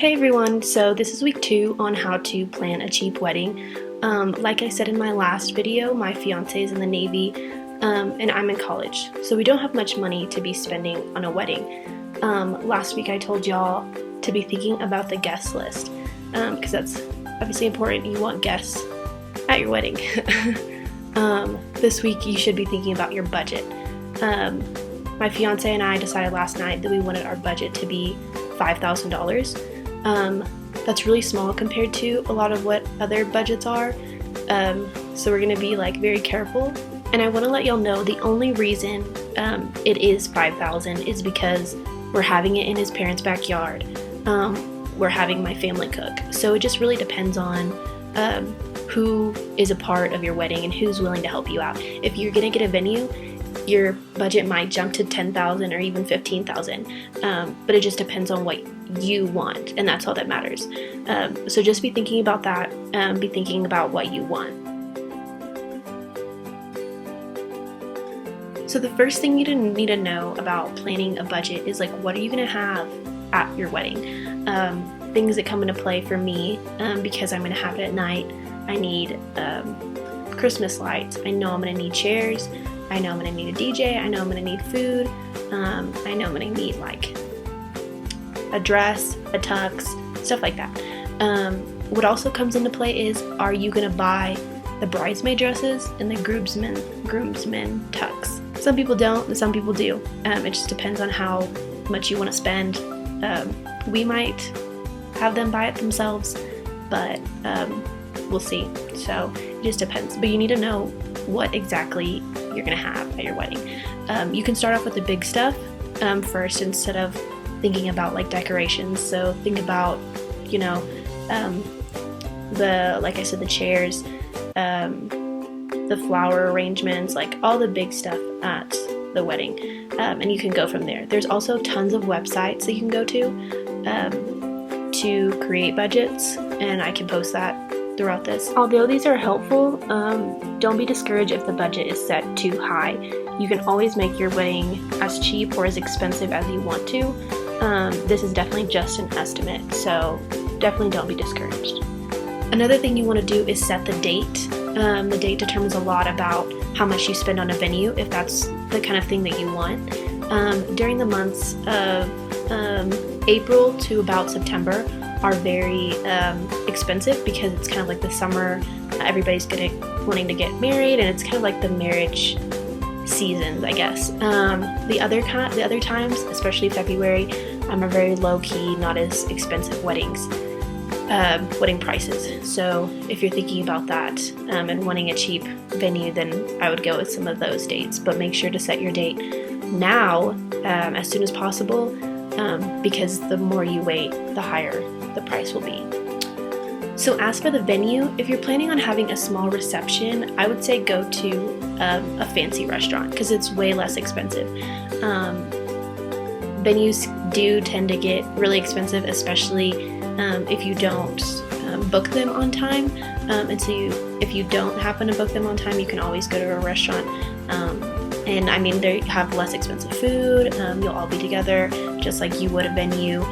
Hey everyone, so this is week 2 on how to plan a cheap wedding. Like I said in my last video, my fiance is in the Navy and I'm in college, so we don't have much money to be spending on a wedding. Last week I told y'all to be thinking about the guest list because that's obviously important. You want guests at your wedding. This week you should be thinking about your budget. My fiance and I decided last night that we wanted our budget to be $5,000. That's really small compared to a lot of what other budgets are, so we're going to be very careful. And I want to let y'all know the only reason it is $5,000 is because we're having it in his parents' backyard. We're having my family cook, so it just really depends on who is a part of your wedding and who's willing to help you out. If you're going to get a venue, your budget might jump to $10,000 or even $15,000, but it just depends on what you want, and that's all that matters. So just be thinking about that, be thinking about what you want. So the first thing you need to know about planning a budget is what are you going to have at your wedding? Things that come into play for me, because I'm going to have it at night. I need Christmas lights. I know I'm going to need chairs. I know I'm going to need a DJ, I know I'm going to need food, I know I'm going to need a dress, a tux, stuff like that. What also comes into play is, are you going to buy the bridesmaid dresses and the groomsmen tux? Some people don't and some people do. It just depends on how much you want to spend. We might have them buy it themselves, but we'll see. So it just depends. But you need to know what exactly you're going to have at your wedding. You can start off with the big stuff first instead of thinking about decorations. So think about, like I said, the chairs, the flower arrangements, all the big stuff at the wedding. And you can go from there. There's also tons of websites that you can go to create budgets, and I can post that throughout this. Although these are helpful, don't be discouraged if the budget is set too high. You can always make your wedding as cheap or as expensive as you want to. This is definitely just an estimate, so definitely don't be discouraged. Another thing you want to do is set the date. The date determines a lot about how much you spend on a venue, if that's the kind of thing that you want. During the months of April to about September are very expensive because it's kind of like the summer. Everybody's wanting to get married, and it's kind of like the marriage seasons, I guess. The other times, especially February, are very low-key, not as expensive wedding prices. So if you're thinking about that and wanting a cheap venue, then I would go with some of those dates. But make sure to set your date now, as soon as possible, because the more you wait, the higher the price will be. So as for the venue, if you're planning on having a small reception, I would say go to a fancy restaurant because it's way less expensive. Venues do tend to get really expensive, especially if you don't book them on time. And so if you don't happen to book them on time, you can always go to a restaurant. And I mean, they have less expensive food. You'll all be together just like you would a venue.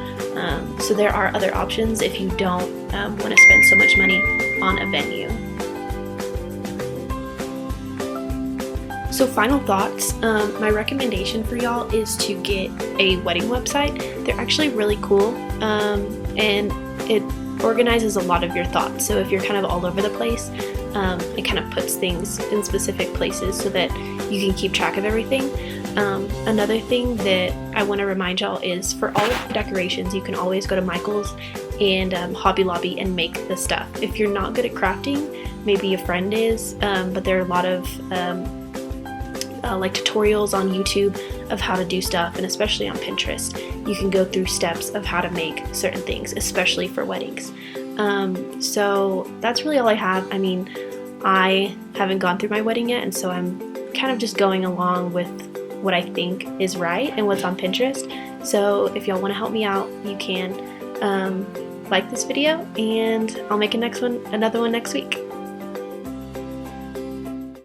So there are other options if you don't want to spend so much money on a venue. So final thoughts, my recommendation for y'all is to get a wedding website. They're actually really cool, and it organizes a lot of your thoughts. So if you're kind of all over the place, it kind of puts things in specific places so that you can keep track of everything. Another thing that I want to remind y'all is for all of the decorations, you can always go to Michael's and Hobby Lobby and make the stuff. If you're not good at crafting, maybe a friend is, but there are a lot of tutorials on YouTube of how to do stuff, and especially on Pinterest, you can go through steps of how to make certain things, especially for weddings. So that's really all I have. I mean, I haven't gone through my wedding yet, and so I'm kind of just going along with what I think is right and what's on Pinterest. So if y'all want to help me out, you can like this video, and I'll make another one next week.